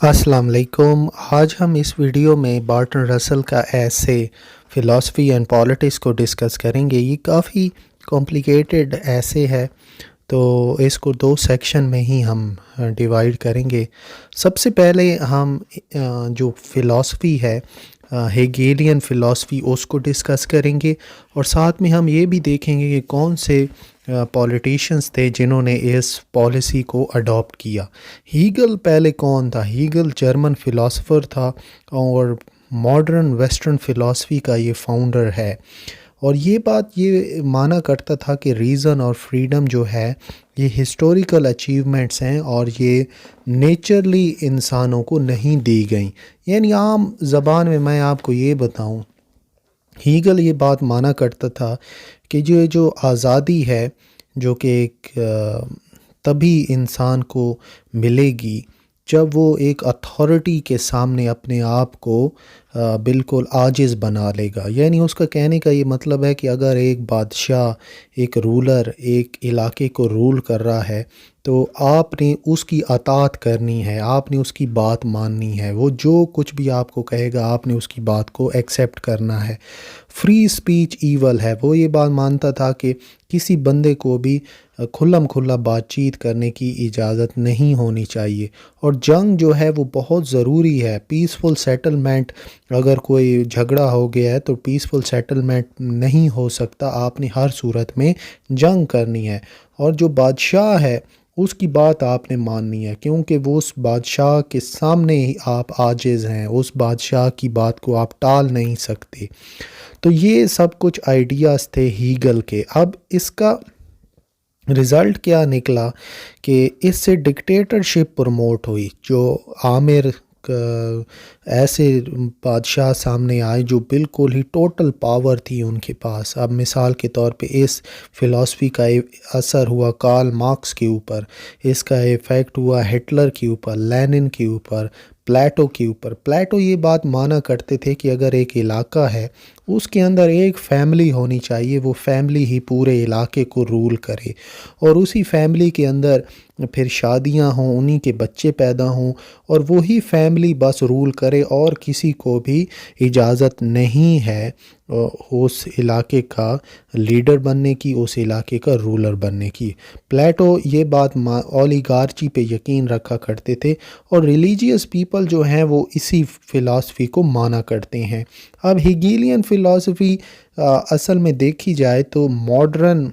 السلام علیکم۔ آج ہم اس ویڈیو میں بارٹن رسل کا ایسے فلاسفی اینڈ پالیٹکس کو ڈسکس کریں گے۔ یہ کافی کمپلیکیٹڈ ایسے ہے، تو اس کو دو سیکشن میں ہی ہم ڈیوائیڈ کریں گے۔ سب سے پہلے ہم جو فلاسفی ہے ہیگیلین فلاسفی اس کو ڈسکس کریں گے، اور ساتھ میں ہم یہ بھی دیکھیں گے کہ کون سے پولیٹیشنز تھے جنہوں نے اس پالیسی کو اڈاپٹ کیا۔ ہیگل پہلے کون تھا؟ ہیگل جرمن فلاسفر تھا اور ماڈرن ویسٹرن فلاسفی کا یہ فاؤنڈر ہے، اور یہ بات یہ مانا کرتا تھا کہ ریزن اور فریڈم جو ہے یہ ہسٹوریکل اچیومنٹس ہیں اور یہ نیچرلی انسانوں کو نہیں دی گئیں۔ یعنی عام زبان میں آپ کو یہ بتاؤں، ہیگل یہ بات مانا کرتا تھا کہ جو آزادی ہے جو کہ ایک تبھی انسان کو ملے گی جب وہ ایک اتھارٹی کے سامنے اپنے آپ کو بالکل عاجز بنا لے گا۔ یعنی اس کا کہنے کا یہ مطلب ہے کہ اگر ایک بادشاہ، ایک رولر ایک علاقے کو رول کر رہا ہے تو آپ نے اس کی اطاعت کرنی ہے، آپ نے اس کی بات ماننی ہے، وہ جو کچھ بھی آپ کو کہے گا آپ نے اس کی بات کو ایکسیپٹ کرنا ہے۔ فری اسپیچ ایول ہے، وہ یہ بات مانتا تھا کہ کسی بندے کو بھی کھلم کھلا بات چیت کرنے کی اجازت نہیں ہونی چاہیے، اور جنگ جو ہے وہ بہت ضروری ہے۔ پیسفل سیٹلمنٹ، اگر کوئی جھگڑا ہو گیا ہے تو پیسفل سیٹلمنٹ نہیں ہو سکتا، آپ نے ہر صورت میں جنگ کرنی ہے، اور جو بادشاہ ہے اس کی بات آپ نے ماننی ہے، کیونکہ وہ اس بادشاہ کے سامنے ہی آپ عاجز ہیں، اس بادشاہ کی بات کو آپ ٹال نہیں سکتے۔ تو یہ سب کچھ آئیڈیاز تھے ہیگل کے۔ اب اس کا رزلٹ کیا نکلا کہ اس سے ڈکٹیٹرشپ پروموٹ ہوئی، جو آمر ایسے بادشاہ سامنے آئے جو بالکل ہی ٹوٹل پاور تھی ان کے پاس۔ اب مثال کے طور پہ اس فلاسفی کا اثر ہوا کارل مارکس کے اوپر، اس کا ایفیکٹ ہوا ہٹلر کے اوپر، لینن کے اوپر، پلیٹو کے اوپر۔ پلیٹو یہ بات مانا کرتے تھے کہ اگر ایک علاقہ ہے اس کے اندر ایک فیملی ہونی چاہیے، وہ فیملی ہی پورے علاقے کو رول کرے، اور اسی فیملی کے اندر پھر شادیاں ہوں، انہی کے بچے پیدا ہوں، اور وہی فیملی بس رول کرے، اور کسی کو بھی اجازت نہیں ہے اس علاقے کا لیڈر بننے کی، اس علاقے کا رولر بننے کی۔ پلیٹو یہ بات اولیگارچی پہ یقین رکھا کرتے تھے، اور ریلیجیس پیپل جو ہیں وہ اسی فلاسفی کو مانا کرتے ہیں۔ اب ہیگیلین فلاسفی اصل میں دیکھی جائے تو ماڈرن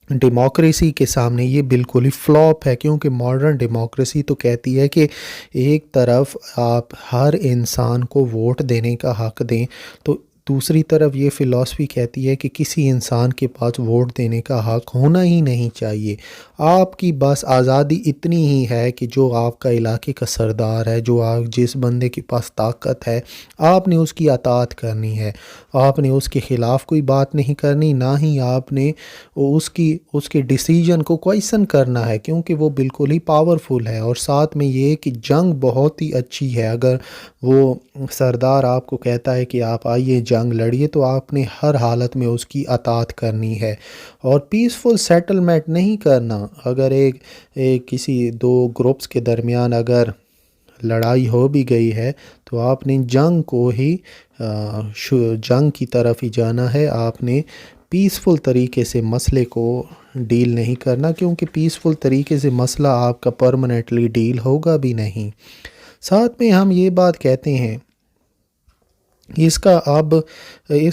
ڈیموکریسی کے سامنے یہ بالکل ہی فلاپ ہے، کیونکہ ماڈرن ڈیموکریسی تو کہتی ہے کہ ایک طرف آپ ہر انسان کو ووٹ دینے کا حق دیں، تو دوسری طرف یہ فلاسفی کہتی ہے کہ کسی انسان کے پاس ووٹ دینے کا حق ہونا ہی نہیں چاہیے۔ آپ کی بس آزادی اتنی ہی ہے کہ جو آپ کا علاقے کا سردار ہے، جو جس بندے کے پاس طاقت ہے، آپ نے اس کی اطاعت کرنی ہے، آپ نے اس کے خلاف کوئی بات نہیں کرنی، نہ ہی آپ نے اس کے ڈیسیجن کو کوئسچن کرنا ہے، کیونکہ وہ بالکل ہی پاورفل ہے۔ اور ساتھ میں یہ کہ جنگ بہت ہی اچھی ہے، اگر وہ سردار آپ کو کہتا ہے کہ آپ آئیے جنگ لڑیے تو آپ نے ہر حالت میں اس کی اطاعت کرنی ہے، اور پیسفل سیٹلمنٹ نہیں کرنا۔ اگر ایک کسی دو گروپس کے درمیان اگر لڑائی ہو بھی گئی ہے تو آپ نے جنگ کو ہی جنگ کی طرف ہی جانا ہے، آپ نے پیسفل طریقے سے مسئلے کو ڈیل نہیں کرنا، کیونکہ پیسفل طریقے سے مسئلہ آپ کا پرماننٹلی ڈیل ہوگا بھی نہیں۔ ساتھ میں ہم یہ بات کہتے ہیں اس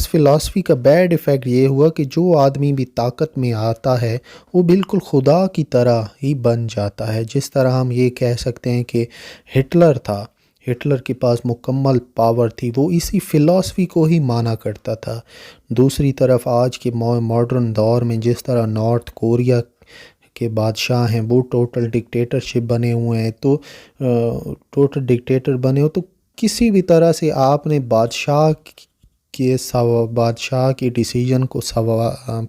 فلاسفی کا بیڈ ایفیکٹ یہ ہوا کہ جو آدمی بھی طاقت میں آتا ہے وہ بالکل خدا کی طرح ہی بن جاتا ہے۔ جس طرح ہم یہ کہہ سکتے ہیں کہ ہٹلر تھا، ہٹلر کے پاس مکمل پاور تھی، وہ اسی فلاسفی کو ہی مانا کرتا تھا۔ دوسری طرف آج کے ماڈرن دور میں جس طرح نارتھ کوریا کے بادشاہ ہیں وہ ٹوٹل ڈکٹیٹرشپ بنے ہوئے ہیں، تو ٹوٹل ڈکٹیٹر بنے ہو تو کسی بھی طرح سے آپ نے بادشاہ کی ڈیسیجن کو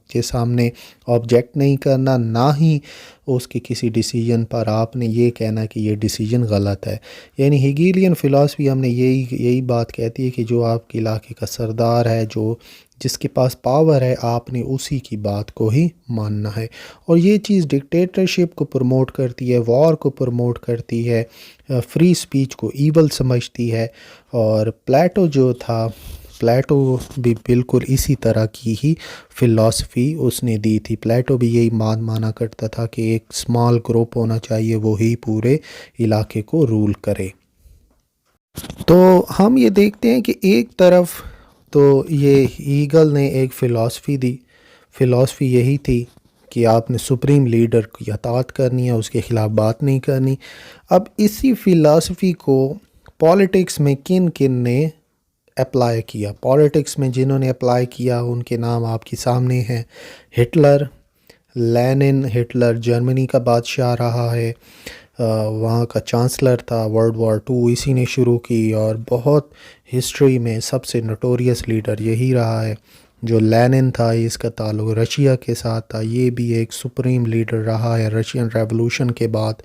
کے سامنے آبجیکٹ نہیں کرنا، نہ ہی اس کے کسی ڈیسیجن پر آپ نے یہ کہنا کہ یہ ڈیسیجن غلط ہے۔ یعنی ہیگیلین فلاسفی ہم نے یہی بات کہتی ہے کہ جو آپ کے علاقے کا سردار ہے، جو جس کے پاس پاور ہے آپ نے اسی کی بات کو ہی ماننا ہے، اور یہ چیز ڈکٹیٹرشپ کو پروموٹ کرتی ہے، وار کو پروموٹ کرتی ہے، فری سپیچ کو ایول سمجھتی ہے۔ اور پلیٹو جو تھا، پلیٹو بھی بالکل اسی طرح کی ہی فلاسفی اس نے دی تھی۔ پلیٹو بھی یہی مانا کرتا تھا کہ ایک اسمال گروپ ہونا چاہیے، وہی پورے علاقے کو رول کرے۔ تو ہم یہ دیکھتے ہیں کہ ایک طرف تو یہ ایگل نے ایک فلاسفی دی، فلاسفی یہی تھی کہ آپ نے سپریم لیڈر کی اطاعت کرنی ہے، اس کے خلاف بات نہیں کرنی۔ اب اسی فلاسفی کو پالیٹکس میں کن کن نے اپلائی کیا؟ پالیٹکس میں جنہوں نے اپلائی کیا ان کے نام آپ کے سامنے ہیں: ہٹلر، لینن۔ ہٹلر جرمنی کا بادشاہ رہا ہے، وہاں کا چانسلر تھا، ورلڈ وار 2 اسی نے شروع کی، اور بہت ہسٹری میں سب سے نوٹوریس لیڈر یہی رہا ہے۔ جو لینن تھا، اس کا تعلق رشیا کے ساتھ تھا، یہ بھی ایک سپریم لیڈر رہا ہے۔ رشین ریولوشن کے بعد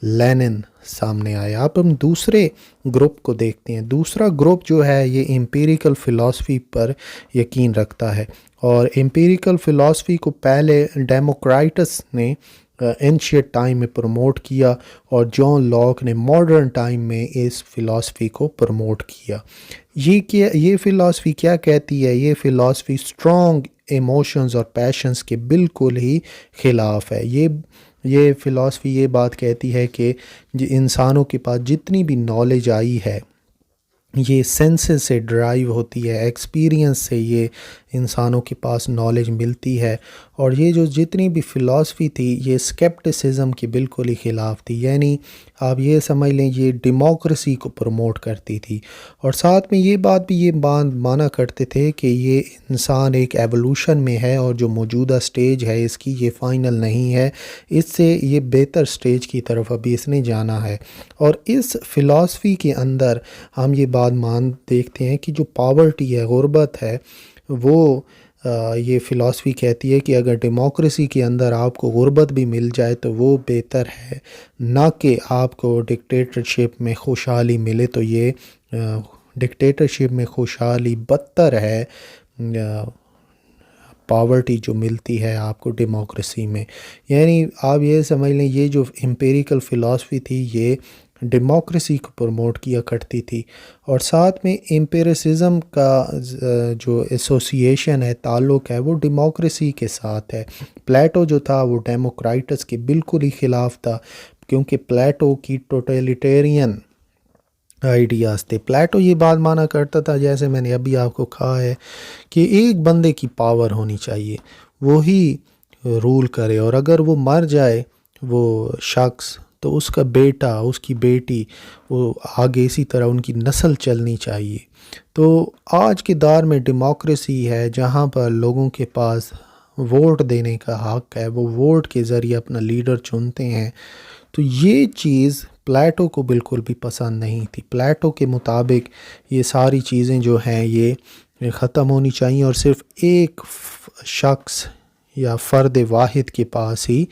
لینن سامنے آیا۔ اب ہم دوسرے گروپ کو دیکھتے ہیں۔ دوسرا گروپ جو ہے یہ امپیریکل فلاسفی پر یقین رکھتا ہے، اور امپیریکل فلاسفی کو پہلے ڈیموکرائٹس نے اینشینٹ ٹائم میں پروموٹ کیا، اور جان لاک نے ماڈرن ٹائم میں اس فلاسفی کو پروموٹ کیا۔ یہ فلاسفی کیا کہتی ہے؟ یہ فلاسفی اسٹرانگ ایموشنز اور پیشنز کے بالکل ہی خلاف ہے۔ یہ فلاسفی یہ بات کہتی ہے کہ انسانوں کے پاس جتنی بھی نالج آئی ہے یہ سینسز سے ڈرائیو ہوتی ہے، ایکسپیرینس سے یہ انسانوں کے پاس نالج ملتی ہے، اور یہ جو جتنی بھی فلاسفی تھی یہ اسکیپٹسزم کی بالکل ہی خلاف تھی۔ یعنی آپ یہ سمجھ لیں یہ ڈیموکریسی کو پروموٹ کرتی تھی، اور ساتھ میں یہ بات بھی یہ مانا کرتے تھے کہ یہ انسان ایک ایولوشن میں ہے، اور جو موجودہ سٹیج ہے اس کی یہ فائنل نہیں ہے، اس سے یہ بہتر سٹیج کی طرف ابھی اس نے جانا ہے۔ اور اس فلاسفی کے اندر ہم یہ بات دیکھتے ہیں کہ جو پاورٹی ہے، غربت ہے، وہ یہ فلاسفی کہتی ہے کہ اگر ڈیموکریسی کے اندر آپ کو غربت بھی مل جائے تو وہ بہتر ہے، نہ کہ آپ کو ڈکٹیٹرشپ میں خوشحالی ملے۔ تو یہ ڈکٹیٹرشپ میں خوشحالی بدتر ہے پاورٹی جو ملتی ہے آپ کو ڈیموکریسی میں۔ یعنی آپ یہ سمجھ لیں یہ جو امپیریکل فلاسفی تھی یہ ڈیموکریسی کو پروموٹ کیا کرتی تھی، اور ساتھ میں امپیریسزم کا جو ایسوسییشن ہے، تعلق ہے، وہ ڈیموکریسی کے ساتھ ہے۔ پلیٹو جو تھا وہ ڈیموکرائٹس کے بالکل ہی خلاف تھا، کیونکہ پلیٹو کی ٹوٹلیٹیرین آئیڈیاز تھے۔ پلیٹو یہ بات مانا کرتا تھا، جیسے میں نے ابھی آپ کو کہا ہے، کہ ایک بندے کی پاور ہونی چاہیے، وہی رول کرے، اور اگر وہ مر جائے وہ شخص تو اس کا بیٹا، اس کی بیٹی، وہ آگے اسی طرح ان کی نسل چلنی چاہیے۔ تو آج کے دور میں ڈیموکریسی ہے جہاں پر لوگوں کے پاس ووٹ دینے کا حق ہے، وہ ووٹ کے ذریعے اپنا لیڈر چنتے ہیں۔ تو یہ چیز پلیٹو کو بالکل بھی پسند نہیں تھی۔ پلیٹو کے مطابق یہ ساری چیزیں جو ہیں یہ ختم ہونی چاہیے، اور صرف ایک شخص یا فرد واحد کے پاس ہی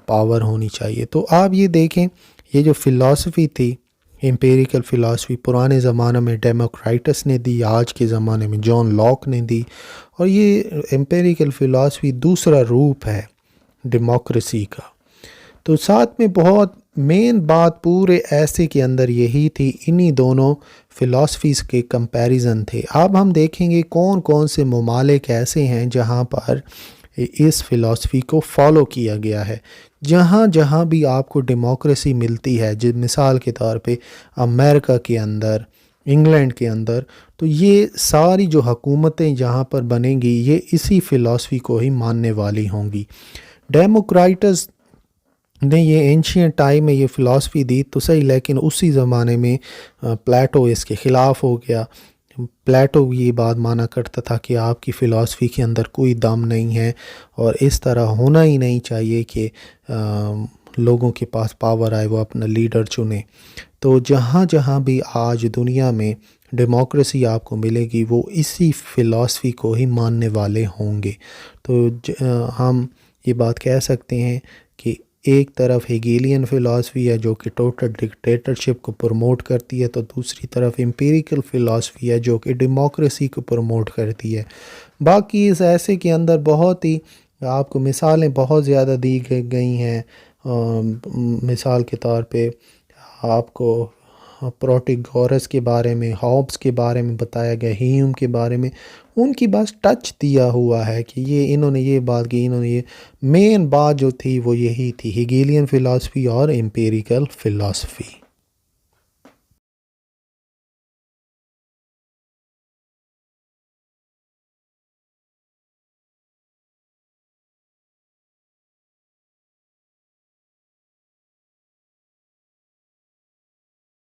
پاور ہونی چاہیے۔ تو آپ یہ دیکھیں یہ جو فلاسفی تھی امپیریکل فلاسفی، پرانے زمانے میں ڈیموکرائٹس نے دی، آج کے زمانے میں جان لاک نے دی، اور یہ امپیریکل فلاسفی دوسرا روپ ہے ڈیموکریسی کا۔ تو ساتھ میں بہت مین بات پورے ایسے کے اندر یہی تھی، انہی دونوں فلاسفیز کے کمپیریزن تھے۔ اب ہم دیکھیں گے کون کون سے ممالک ایسے ہیں جہاں پر اس فلاسفی کو فالو کیا گیا ہے۔ جہاں جہاں بھی آپ کو ڈیموکریسی ملتی ہے، مثال کے طور پہ امریکہ کے اندر، انگلینڈ کے اندر، تو یہ ساری جو حکومتیں جہاں پر بنیں گی یہ اسی فلاسفی کو ہی ماننے والی ہوں گی۔ ڈیموکرائٹس نے یہ اینشینٹ ٹائم میں یہ فلاسفی دی تو صحیح، لیکن اسی زمانے میں پلیٹو اس کے خلاف ہو گیا۔ پلیٹو یہ بات مانا کرتا تھا کہ آپ کی فلاسفی کے اندر کوئی دم نہیں ہے، اور اس طرح ہونا ہی نہیں چاہیے کہ لوگوں کے پاس پاور آئے، وہ اپنا لیڈر چنے۔ تو جہاں جہاں بھی آج دنیا میں ڈیموکریسی آپ کو ملے گی وہ اسی فلاسفی کو ہی ماننے والے ہوں گے۔ تو ہم یہ بات کہہ سکتے ہیں کہ ایک طرف ہیگیلین فلاسفی ہے جو کہ ٹوٹل ڈکٹیٹرشپ کو پروموٹ کرتی ہے، تو دوسری طرف امپیریکل فلاسفی ہے جو کہ ڈیموکریسی کو پروموٹ کرتی ہے۔ باقی اس ایسے کے اندر بہت ہی آپ کو مثالیں بہت زیادہ دی گئی ہیں۔ مثال کے طور پہ آپ کو پروٹیگورس کے بارے میں، ہابس کے بارے میں بتایا گیا، ہیوم کے بارے میں، ان کی بس ٹچ دیا ہوا ہے کہ یہ انہوں نے یہ بات کی، انہوں نے یہ مین بات جو تھی وہ یہی تھی، ہیگیلین فلاسفی اور امپیریکل فلاسفی۔